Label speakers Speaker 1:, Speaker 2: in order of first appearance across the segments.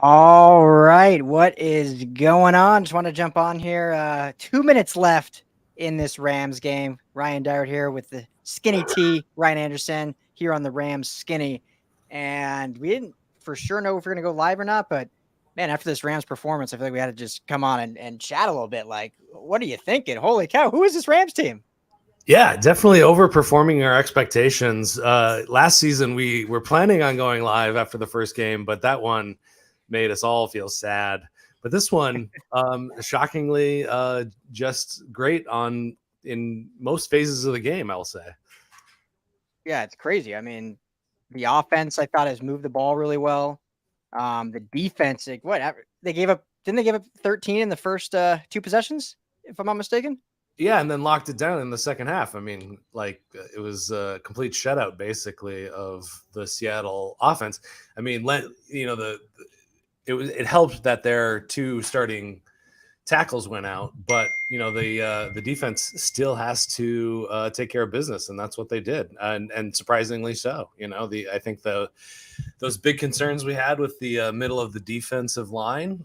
Speaker 1: All right, what is going on? Just want to jump on here. 2 minutes left in this Rams game. Ryan Dyrud here with the skinny T, Ryan Anderson here on the Rams skinny. And we didn't for sure know if we're going to go live or not, but man, after this Rams performance, I feel like we had to just come on and chat a little bit. Like, what are you thinking? Holy cow, who is this Rams team?
Speaker 2: Yeah, definitely overperforming our expectations. Last season, we were planning on going live after the first game, but that one made us all feel sad. But this one, shockingly, just great in most phases of the game, I'll say.
Speaker 1: Yeah, it's crazy. I mean, the offense I thought has moved the ball really well. The defense, like whatever they gave up, didn't they give up 13 in the first two possessions, if I'm not mistaken?
Speaker 2: Yeah, and then locked it down in the second half. I mean, like it was a complete shutout, basically, of the Seattle offense. I mean, it helped that their two starting tackles went out, but the defense still has to take care of business, and that's what they did, and surprisingly so. I think those big concerns we had with the middle of the defensive line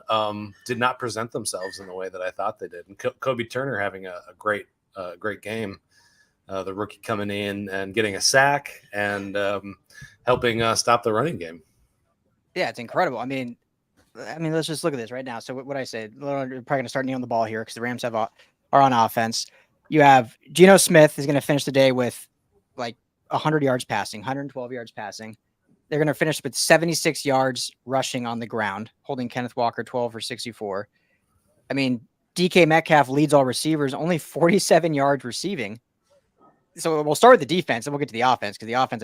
Speaker 2: did not present themselves in the way that I thought they did. And Kobe Turner having a great game, the rookie coming in and getting a sack and helping stop the running game.
Speaker 1: Yeah, it's incredible. I mean, let's just look at this right now. So what I say, we're probably going to start kneeling the ball here because the Rams are on offense. You have Geno Smith is going to finish the day with like 100 yards passing, 112 yards passing. They're going to finish with 76 yards rushing on the ground, holding Kenneth Walker 12 for 64. I mean, DK Metcalf leads all receivers, only 47 yards receiving. So we'll start with the defense and we'll get to the offense because the offense,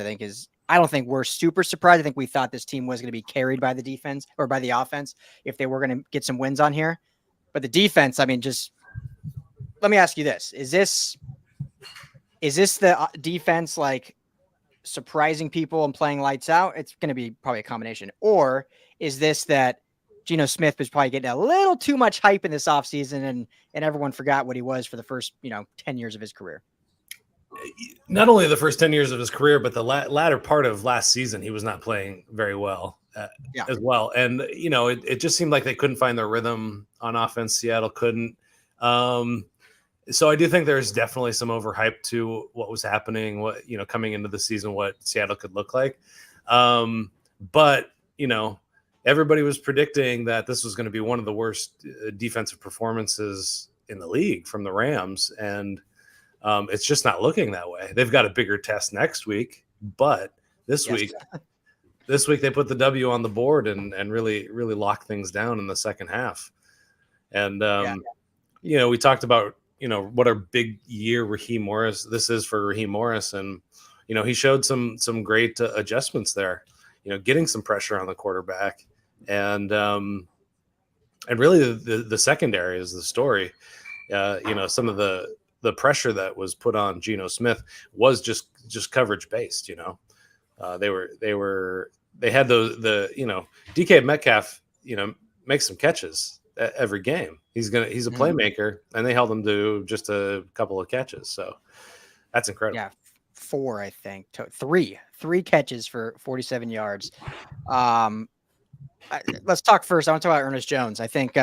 Speaker 1: I don't think we're super surprised. I think we thought this team was going to be carried by the defense or by the offense if they were going to get some wins on here. But the defense, I mean, just let me ask you this. Is this the defense like surprising people and playing lights out? It's going to be probably a combination. Or is this that Geno Smith was probably getting a little too much hype in this offseason and everyone forgot what he was for the first, 10 years of his career?
Speaker 2: Not only the first 10 years of his career, but the latter part of last season, he was not playing very well as well. And, it just seemed like they couldn't find their rhythm on offense. Seattle couldn't. So I do think there's definitely some overhype to what was happening, coming into the season, what Seattle could look like. But, everybody was predicting that this was going to be one of the worst defensive performances in the league from the Rams. And it's just not looking that way. They've got a bigger test next week, but this week they put the W on the board and really, really locked things down in the second half. And, we talked about, what a big year this is for Raheem Morris. And, he showed some great adjustments there, getting some pressure on the quarterback and really the secondary is the story. Some of the pressure that was put on Geno Smith was just coverage based. They had DK Metcalf, makes some catches every game. He's a playmaker, and they held him to just a couple of catches. So that's incredible.
Speaker 1: Yeah, 4, I think. 3 catches for 47 yards. Let's talk first. I want to talk about Ernest Jones. I think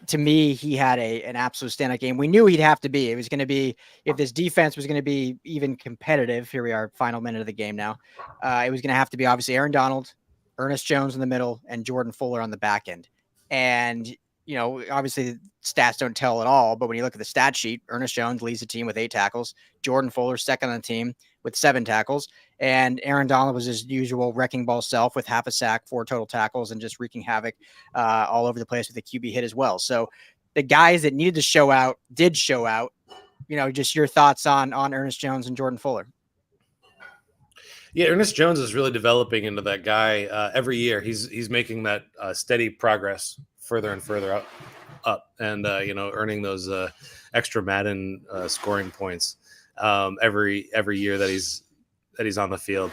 Speaker 1: to me, he had an absolute standout game. We knew he'd have to be. It was going to be, if this defense was going to be even competitive, here we are, final minute of the game now, it was going to have to be obviously Aaron Donald, Ernest Jones in the middle, and Jordan Fuller on the back end. And, obviously the stats don't tell at all, but when you look at the stat sheet, Ernest Jones leads the team with 8 tackles, Jordan Fuller second on the team with 7 tackles, and Aaron Donald was his usual wrecking ball self with half a sack, 4 total tackles, and just wreaking havoc all over the place with a QB hit as well. So the guys that needed to show out did show out. Just your thoughts on Ernest Jones and Jordan Fuller.
Speaker 2: Yeah, Ernest Jones is really developing into that guy every year. He's making that steady progress further and further up, and earning those extra Madden scoring points every year that he's on the field.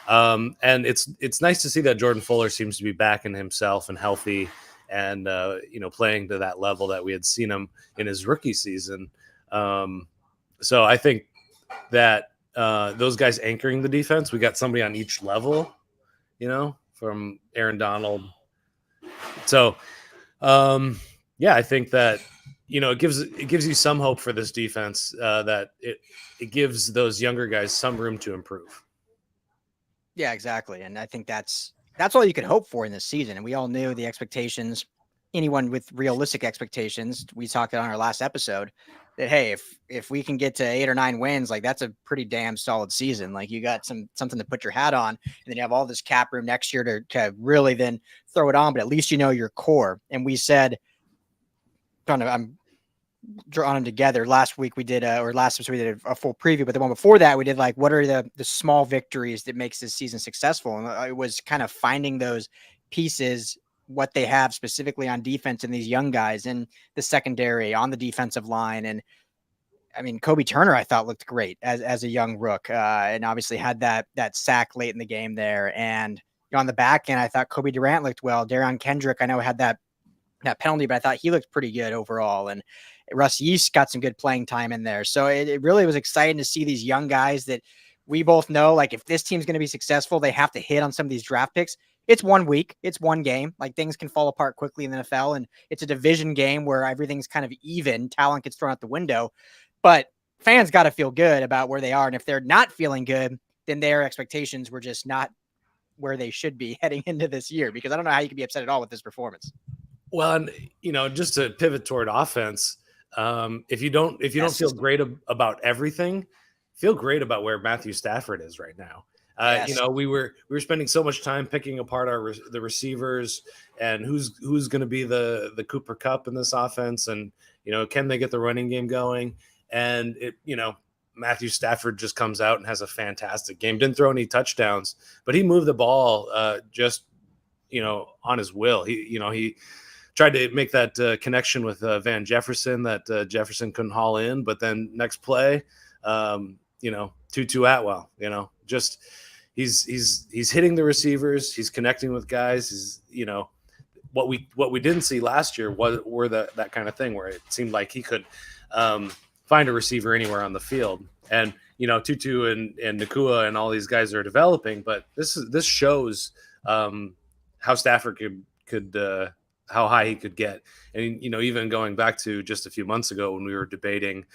Speaker 2: And it's nice to see that Jordan Fuller seems to be back in himself and healthy, and playing to that level that we had seen him in his rookie season. So I think that those guys anchoring the defense, we got somebody on each level, from Aaron Donald, So, yeah, I think that it gives you some hope for this defense, that it gives those younger guys some room to improve.
Speaker 1: Yeah, exactly. And I think that's all you could hope for in this season. And we all knew the expectations. Anyone with realistic expectations, we talked on our last episode that hey, if we can get to 8 or 9 wins, like that's a pretty damn solid season. Like you got something to put your hat on, and then you have all this cap room next year to really then throw it on. But at least you know your core. And we said, I'm drawing them together. Last week we did, or last episode we did a full preview, but the one before that we did like, what are the small victories that makes this season successful? And it was kind of finding those pieces, what they have specifically on defense and these young guys in the secondary on the defensive line. And I mean, Kobe Turner, I thought looked great as a young rook, and obviously had that sack late in the game there. And on the back end, I thought Kobe Durant looked well. Darion Kendrick, I know had that penalty, but I thought he looked pretty good overall. And Russ Yeast got some good playing time in there. So it really was exciting to see these young guys that we both know, like if this team's going to be successful, they have to hit on some of these draft picks. It's 1 week. It's one game. Like things can fall apart quickly in the NFL, and it's a division game where everything's kind of even. Talent gets thrown out the window, but fans got to feel good about where they are. And if they're not feeling good, then their expectations were just not where they should be heading into this year, because I don't know how you can be upset at all with this performance.
Speaker 2: Well, and just to pivot toward offense, if you don't feel great about everything, feel great about where Matthew Stafford is right now.
Speaker 1: Yes.
Speaker 2: We were spending so much time picking apart the receivers and who's going to be the Cooper Kupp in this offense, and can they get the running game going? And Matthew Stafford just comes out and has a fantastic game. Didn't throw any touchdowns, but he moved the ball just on his will. He tried to make that connection with Van Jefferson that Jefferson couldn't haul in, but then next play, Tutu Atwell, just he's hitting the receivers, he's connecting with guys. He's what we didn't see last year were that kind of thing where it seemed like he could find a receiver anywhere on the field, and Tutu and Nakua and all these guys are developing, but this shows how Stafford could how high he could get. And even going back to just a few months ago when we were debating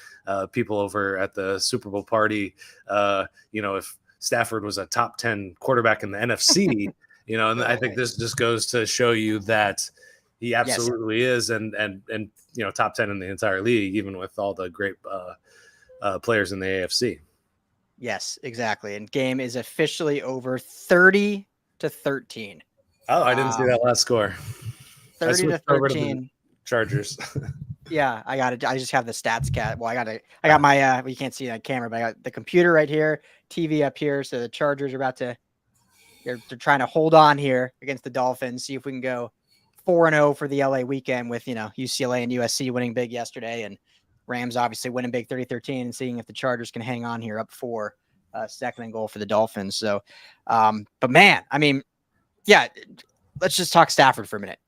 Speaker 2: people over at the Super Bowl party, if Stafford was a top 10 quarterback in the NFC, and I think this just goes to show you that he absolutely is, and top 10 in the entire league, even with all the great players in the AFC.
Speaker 1: Yes, exactly. And game is officially over 30-13.
Speaker 2: Oh, I didn't see that last score.
Speaker 1: 30-13
Speaker 2: Chargers.
Speaker 1: Yeah, I got it. I just have the stats cat. Well, I got my you can't see that camera, but I got the computer right here, TV up here. So the Chargers are about to they're trying to hold on here against the Dolphins, see if we can go 4-0 for the LA weekend with UCLA and USC winning big yesterday, and Rams obviously winning big 30-13, and seeing if the Chargers can hang on here up 4, second and goal for the Dolphins. So but man, I mean, yeah, let's just talk Stafford for a minute.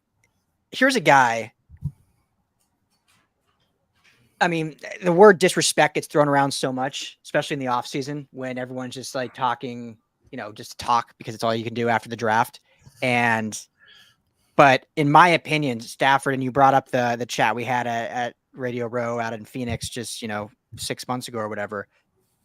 Speaker 1: Here's a guy. I mean, the word disrespect gets thrown around so much, especially in the offseason when everyone's just like talking, just talk because it's all you can do after the draft. But in my opinion, Stafford, and you brought up the chat we had at Radio Row out in Phoenix just, 6 months ago or whatever.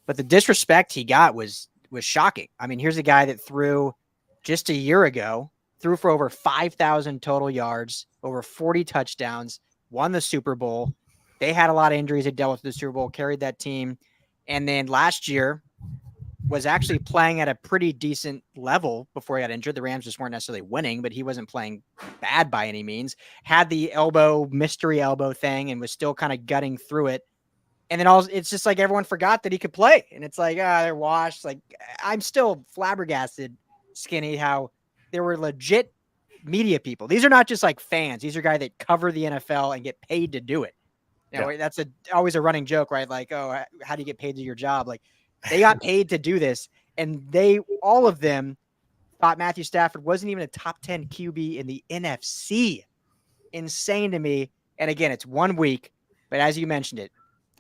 Speaker 1: But the disrespect he got was shocking. I mean, here's a guy that threw just a year ago, threw for over 5,000 total yards, over 40 touchdowns, won the Super Bowl. They had a lot of injuries. They dealt with the Super Bowl, carried that team. And then last year was actually playing at a pretty decent level before he got injured. The Rams just weren't necessarily winning, but he wasn't playing bad by any means. Had the mystery elbow thing, and was still kind of gutting through it. And then it's just like everyone forgot that he could play. And it's like, they're washed. Like, I'm still flabbergasted, Skinny, how there were legit media people. These are not just like fans. These are guys that cover the NFL and get paid to do it. That's always a running joke, right? Like, oh, how do you get paid to do your job? Like, they got paid to do this, and all of them thought Matthew Stafford wasn't even a top 10 QB in the NFC. Insane to me. And again, it's 1 week, but as you mentioned it,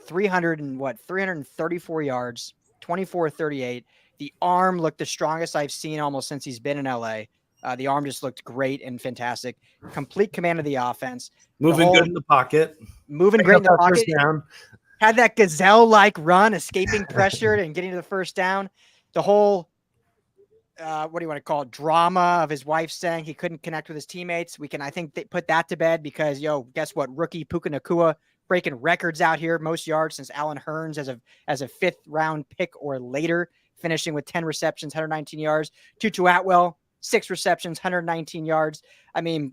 Speaker 1: 334 yards, 24-38. The arm looked the strongest I've seen almost since he's been in LA. The arm just looked great and fantastic. Complete command of the offense.
Speaker 2: Moving good in the pocket.
Speaker 1: Moving great in the pocket. Had that gazelle-like run, escaping pressure and getting to the first down. The whole, what do you want to call it, drama of his wife saying he couldn't connect with his teammates. We can, I think, put that to bed because, guess what? Rookie Puka Nacua breaking records out here, most yards since Allen Hurns as a 5th-round pick or later, finishing with 10 receptions, 119 yards. Tutu Atwell, 6 receptions, 119 yards. I mean,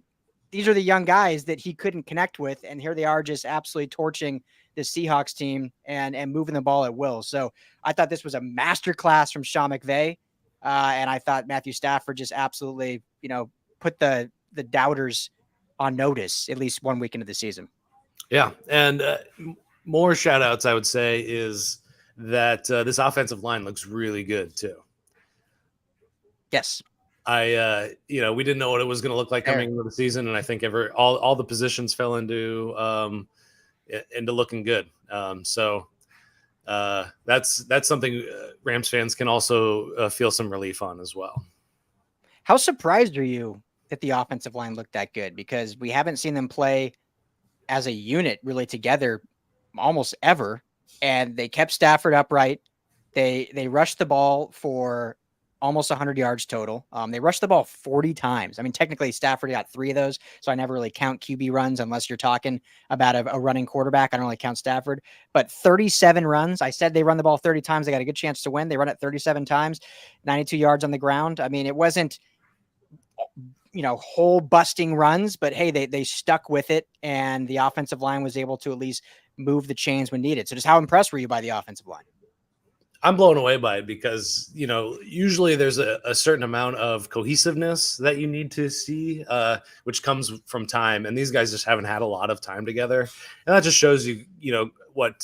Speaker 1: these are the young guys that he couldn't connect with, and here they are just absolutely torching the Seahawks team and moving the ball at will. So I thought this was a masterclass from Sean McVay, and I thought Matthew Stafford just absolutely, put the doubters on notice at least 1 week into the season.
Speaker 2: Yeah, and more shout outs, I would say, is that this offensive line looks really good too.
Speaker 1: Yes.
Speaker 2: We didn't know what it was going to look like coming into the season, and I think all the positions fell into looking good. So that's something Rams fans can also feel some relief on as well.
Speaker 1: How surprised are you that the offensive line looked that good? Because we haven't seen them play as a unit really together almost ever, and they kept Stafford upright. They rushed the ball for almost 100 yards total. They rushed the ball 40 times. I mean, technically Stafford got 3 of those, so I never really count QB runs unless you're talking about a running quarterback. I don't really count Stafford, but 37 runs. I said they run the ball 30 times. They got a good chance to win. They run it 37 times, 92 yards on the ground. I mean, it wasn't, hole busting runs, but hey, they stuck with it, and the offensive line was able to at least move the chains when needed. So just how impressed were you by the offensive line?
Speaker 2: I'm blown away by it because, usually there's a certain amount of cohesiveness that you need to see, which comes from time. And these guys just haven't had a lot of time together. And that just shows you, what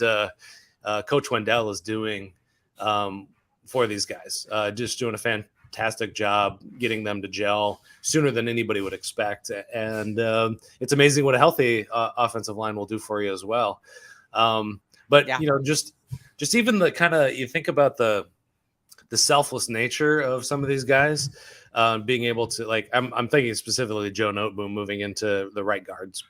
Speaker 2: Coach Wendell is doing for these guys. Just doing a fantastic job getting them to gel sooner than anybody would expect. And it's amazing what a healthy offensive line will do for you as well. Just even the kind of, you think about the selfless nature of some of these guys, being able to, like, I'm thinking specifically Joe Noteboom moving into the right guard's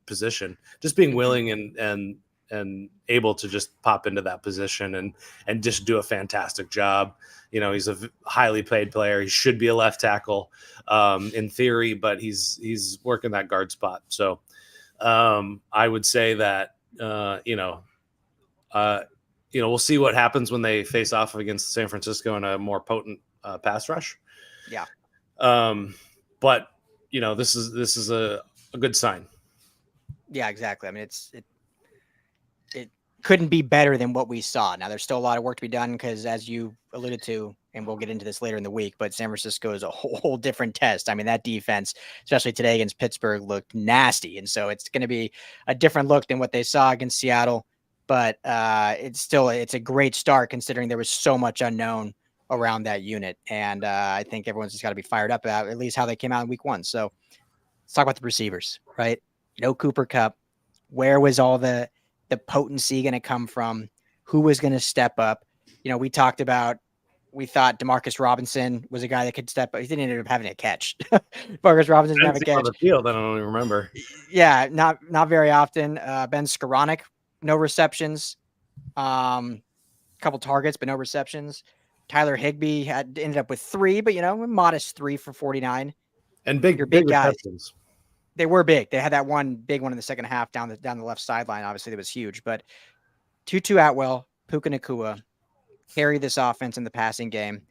Speaker 2: position, just being willing and able to just pop into that position and just do a fantastic job. He's a highly paid player. He should be a left tackle in theory, but he's working that guard spot. So I would say that, we'll see what happens when they face off against San Francisco in a more potent pass rush.
Speaker 1: Yeah.
Speaker 2: But this is a good sign.
Speaker 1: Yeah, exactly. I mean, it couldn't be better than what we saw. Now there's still a lot of work to be done because, as you alluded to, and we'll get into this later in the week, but San Francisco is a whole different test. I mean, that defense, especially today against Pittsburgh, looked nasty. And so it's going to be a different look than what they saw against Seattle. But it's a great start considering there was so much unknown around that unit. And I think everyone's just got to be fired up about at least how they came out in week 1. So let's talk about the receivers, right? No Cooper Kupp. Where was all the potency going to come from? Who was going to step up? We talked about, we thought Demarcus Robinson was a guy that could step up. He didn't end up having a catch. Demarcus Robinson didn't have a catch.
Speaker 2: On the field, I don't even remember.
Speaker 1: Yeah, not very often. Ben Skoranek, no receptions, couple targets, but no receptions. Tyler Higbee ended up with 3, but a modest 3 for 49.
Speaker 2: And big
Speaker 1: guys.
Speaker 2: Receptions.
Speaker 1: They were big. They had that one big one in the second half down the left sideline. Obviously, that was huge. But Tutu Atwell, Puka Nacua carry this offense in the passing game.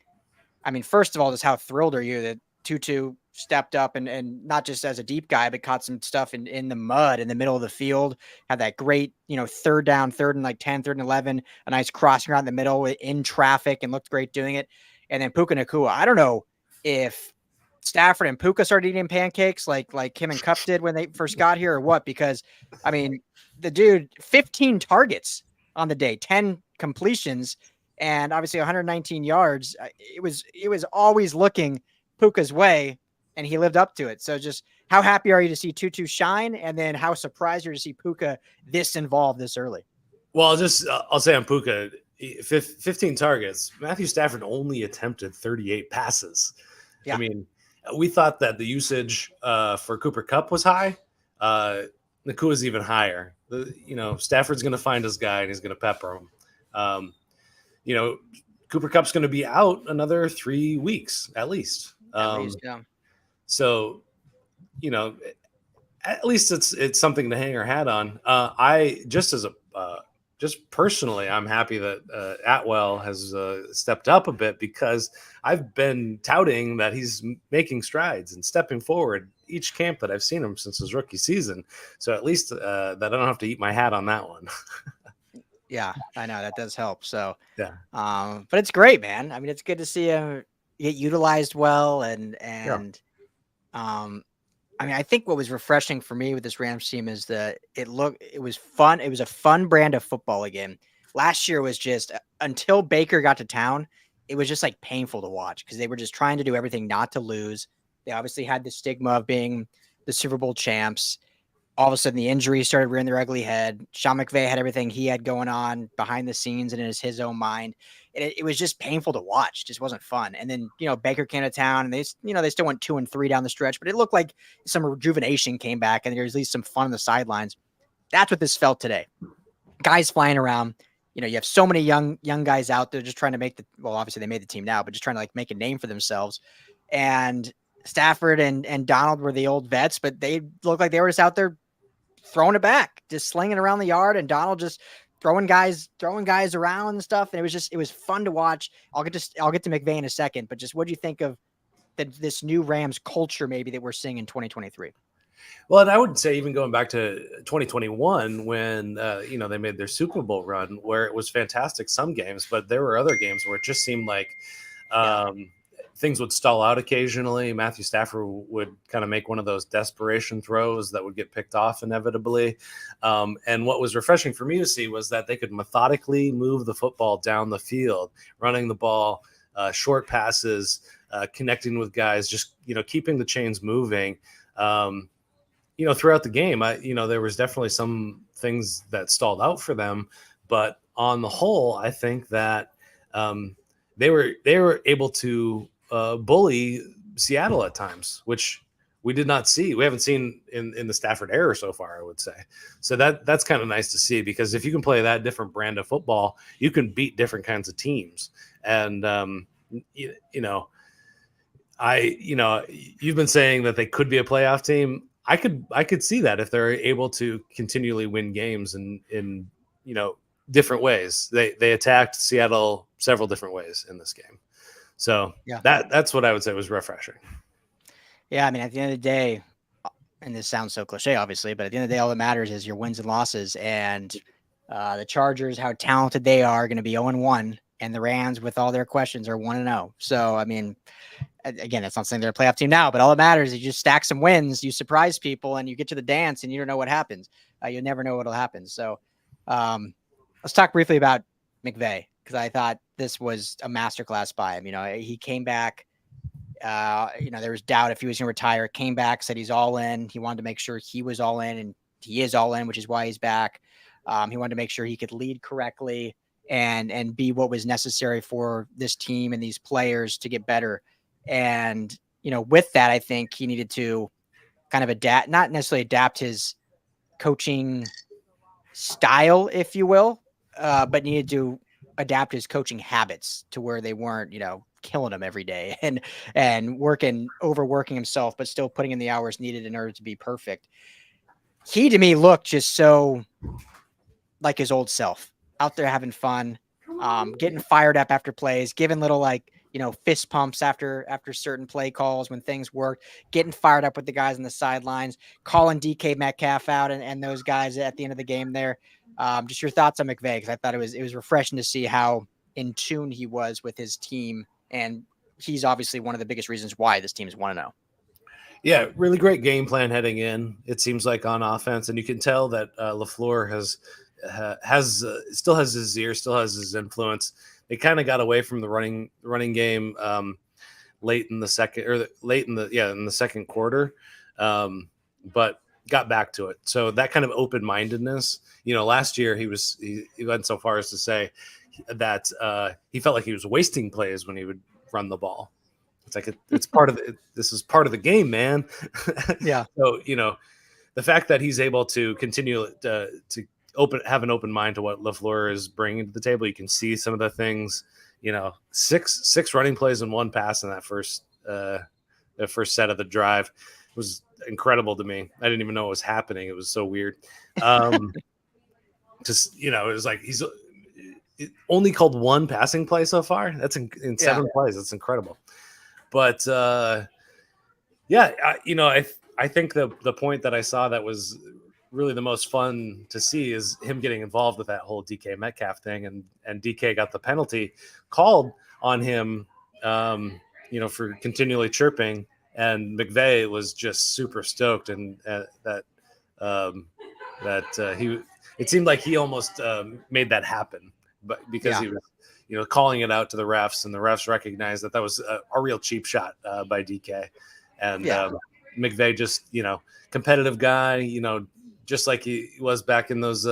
Speaker 1: I mean, first of all, just how thrilled are you that Tutu stepped up and not just as a deep guy, but caught some stuff in the mud in the middle of the field, had that great, third down, 3rd and 10, 3rd and 11, a nice crossing around the middle in traffic and looked great doing it. And then Puka Nacua, I don't know if Stafford and Puka started eating pancakes like him and Kupp did when they first got here or what, because I mean, the dude, 15 targets on the day, 10 completions, and obviously 119 yards. It was always looking Puka's way, and he lived up to it. So just how happy are you to see Tutu shine? And then how surprised are you to see Puka this involved this early?
Speaker 2: Well, I'll say on Puka, 15 targets. Matthew Stafford only attempted 38 passes.
Speaker 1: Yeah.
Speaker 2: I mean, we thought that the usage for Cooper Kupp was high. Nakua is even higher. Stafford's going to find his guy and he's going to pepper him. Cooper Kupp's going to be out another 3 weeks at least.
Speaker 1: Yeah.
Speaker 2: So, at least it's something to hang our hat on. I just personally, I'm happy that Atwell has stepped up a bit, because I've been touting that he's making strides and stepping forward each camp that I've seen him since his rookie season. So at least that I don't have to eat my hat on that one.
Speaker 1: Yeah, I know that does help. So,
Speaker 2: yeah.
Speaker 1: But it's great, man. I mean, it's good to see him get utilized well, and I mean, I think what was refreshing for me with this Rams team is that it was fun. It was a fun brand of football again. Last year was just, until Baker got to town, it was just like painful to watch, because they were just trying to do everything not to lose. They obviously had the stigma of being the Super Bowl champs. All of a sudden, the injuries started rearing their ugly head. Sean McVay had everything he had going on behind the scenes and in his own mind. And it was just painful to watch. It just wasn't fun. And then, Baker came to town, and they still went 2-3 down the stretch, but it looked like some rejuvenation came back, and there was at least some fun on the sidelines. That's what this felt today. Guys flying around. You have so many young guys out there just trying to obviously they made the team now, but just trying to like make a name for themselves. And Stafford and Donald were the old vets, but they looked like they were just out there throwing it back, just slinging around the yard, and Donald just throwing guys around and stuff. And it was fun to watch. I'll get to McVay in a second, but just what do you think of this new Rams culture maybe that we're seeing in 2023?
Speaker 2: Well, and I would say even going back to 2021 when they made their Super Bowl run, where it was fantastic some games, but there were other games where it just seemed like things would stall out occasionally. Matthew Stafford would kind of make one of those desperation throws that would get picked off inevitably. And what was refreshing for me to see was that they could methodically move the football down the field, running the ball, short passes, connecting with guys, just, keeping the chains moving. Throughout the game, there was definitely some things that stalled out for them, but on the whole, I think that they were able to bully Seattle at times, which we did not see. We haven't seen in the Stafford era so far, I would say. So that's kind of nice to see, because if you can play that different brand of football, you can beat different kinds of teams. And you've been saying that they could be a playoff team. I could see that if they're able to continually win games in different ways. They attacked Seattle several different ways in this game. So that's what I would say was refreshing.
Speaker 1: Yeah, I mean, at the end of the day, and this sounds so cliche, obviously, but at the end of the day, all that matters is your wins and losses. And the Chargers, how talented they are, going to be 0-1, and the Rams, with all their questions, are 1-0. So, I mean, again, that's not saying they're a playoff team now, but all that matters is you just stack some wins, you surprise people, and you get to the dance, and you don't know what happens. You never know what'll happen. So, let's talk briefly about McVay, because I thought this was a masterclass by him. He came back. There was doubt if he was going to retire. Came back, said he's all in. He wanted to make sure he was all in, and he is all in, which is why he's back. He wanted to make sure he could lead correctly and be what was necessary for this team and these players to get better. And, with that, I think he needed to kind of adapt, not necessarily adapt his coaching style, if you will, but needed to adapt his coaching habits to where they weren't, killing him every day and overworking himself, but still putting in the hours needed in order to be perfect. He, to me, looked just so like his old self, out there having fun, getting fired up after plays, giving little fist pumps after certain play calls when things worked, getting fired up with the guys on the sidelines, calling DK Metcalf out and those guys at the end of the game there. Just your thoughts on McVay, because I thought it was refreshing to see how in tune he was with his team, and he's obviously one of the biggest reasons why this team is 1-0.
Speaker 2: Yeah, really great game plan heading in, it seems like, on offense, and you can tell that LaFleur still has his ear, still has his influence. They kind of got away from the running game late in the second quarter, but got back to it. So that kind of open-mindedness, last year he went so far as to say that he felt like he was wasting plays when he would run the ball. It's like it's part of this is part of the game, man.
Speaker 1: Yeah.
Speaker 2: So the fact that he's able to continue to have an open mind to what LaFleur is bringing to the table, you can see some of the things. Six running plays and one pass in that first set of the drive was incredible to me. I didn't even know what was happening. It was so weird. Just it was like he's only called one passing play so far. That's in 7 plays. That's incredible. But I think the point that I saw that was really the most fun to see is him getting involved with that whole DK Metcalf thing, and DK got the penalty called on him, for continually chirping, and McVay was just super stoked, and it seemed like he almost made that happen, but because he was calling it out to the refs, and the refs recognized that was a real cheap shot by DK, and McVay just competitive guy, just like he was back in those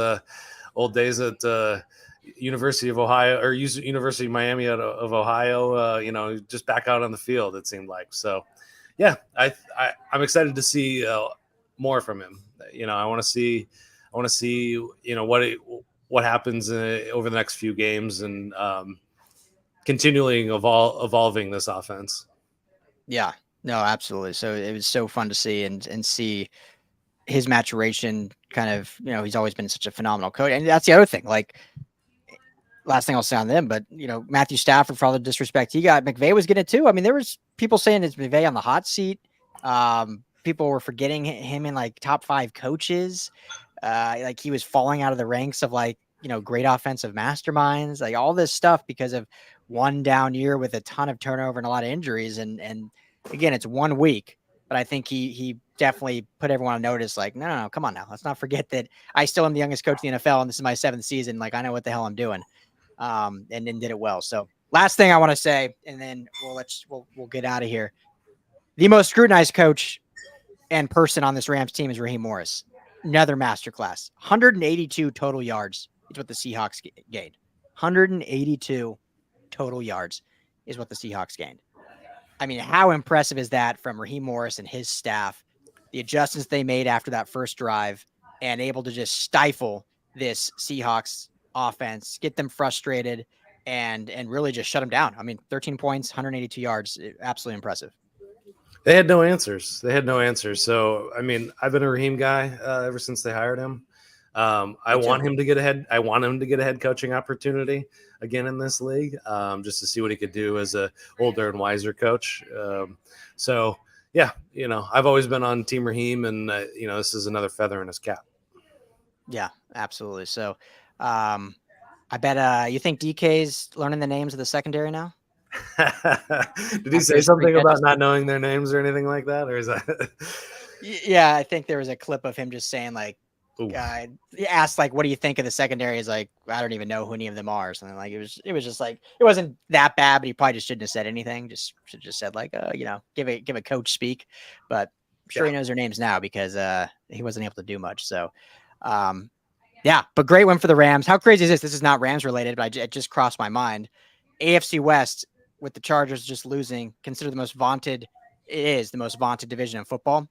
Speaker 2: old days at University of Ohio or University of Miami of Ohio, just back out on the field, it seemed like. So I'm excited to see more from him. I want to see what happens over the next few games, and continually evolving this offense.
Speaker 1: Yeah, no, absolutely. So it was so fun to see and see his maturation. Kind of, he's always been such a phenomenal coach, and that's the other thing. Like, last thing I'll say on them, but Matthew Stafford, for all the disrespect he got, McVay was getting it too. I mean, there was people saying it's McVay on the hot seat. People were forgetting him in like top 5 coaches. Like he was falling out of the ranks of great offensive masterminds, like all this stuff because of one down year with a ton of turnover and a lot of injuries. And again, it's 1 week, but I think he definitely put everyone on notice. Like, no, come on now. Let's not forget that I still am the youngest coach in the NFL, and this is my 7th season. Like, I know what the hell I'm doing. And then did it well. So last thing I want to say, and then we'll get out of here. The most scrutinized coach and person on this Rams team is Raheem Morris. Another masterclass. 182 total yards is what the Seahawks gained. 182 total yards is what the Seahawks gained. I mean, how impressive is that from Raheem Morris and his staff? The adjustments they made after that first drive and able to just stifle this Seahawks offense, get them frustrated, and really just shut them down. I mean, 13 points, 182 yards, absolutely impressive.
Speaker 2: They had no answers. So, I mean, I've been a Raheem guy ever since they hired him. I want him to get ahead. I want him to get a head coaching opportunity again in this league, just to see what he could do as a older and wiser coach. I've always been on Team Raheem, and this is another feather in his cap.
Speaker 1: Yeah, absolutely. So, I bet you think DK's learning the names of the secondary now?
Speaker 2: Did he say something about not knowing their names or anything like that, or is that?
Speaker 1: Yeah, I think there was a clip of him just saying he asked what do you think of the secondary? He's like, I don't even know who any of them are. Or something like it was just like, it wasn't that bad, but he probably just shouldn't have said anything. Should just said give a coach speak. But I'm sure he knows their names now because he wasn't able to do much. So but great win for the Rams. How crazy is this? This is not Rams related, but it just crossed my mind. AFC West with the Chargers just losing, considered the most vaunted division in football.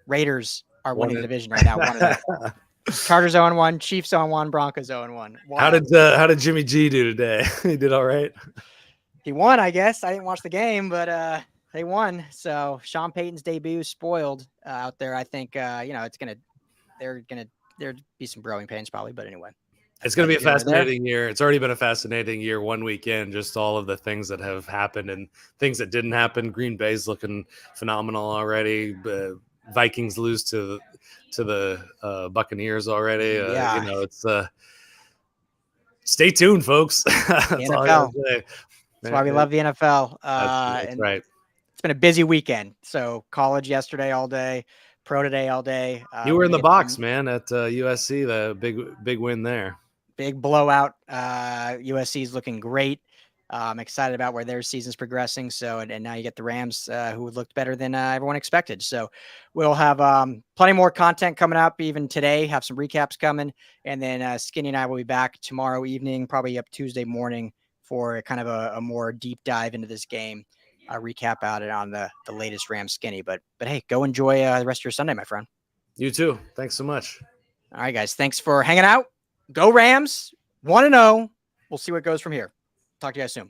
Speaker 1: Raiders are winning the division right now. Chargers 0-1, Chiefs 0-1, Broncos 0-1.
Speaker 2: How did Jimmy G do today? He did all right.
Speaker 1: He won, I guess. I didn't watch the game, but they won. So Sean Payton's debut spoiled out there. I think there'd be some growing pains probably, but anyway.
Speaker 2: It's going to be a fascinating year. It's already been a fascinating year. 1 weekend, just all of the things that have happened and things that didn't happen. Green Bay's looking phenomenal already. Vikings lose to the Buccaneers already. It's stay tuned, folks. That's
Speaker 1: NFL.
Speaker 2: all I gotta say.
Speaker 1: That's why we love the NFL.
Speaker 2: That's right.
Speaker 1: It's been a busy weekend. So college yesterday all day, pro today all day.
Speaker 2: You were in the box, man, at USC. The big win there.
Speaker 1: Big blowout. USC is looking great. I'm excited about where their season's progressing. So, and now you get the Rams, who looked better than everyone expected. So we'll have plenty more content coming up even today, have some recaps coming. And then Skinny and I will be back tomorrow evening, probably up Tuesday morning for kind of a more deep dive into this game recap out it on the latest Rams skinny. But hey, go enjoy the rest of your Sunday, my friend.
Speaker 2: You too. Thanks so much.
Speaker 1: All right, guys. Thanks for hanging out. Go Rams. 1-0. We'll see what goes from here. Talk to you guys soon.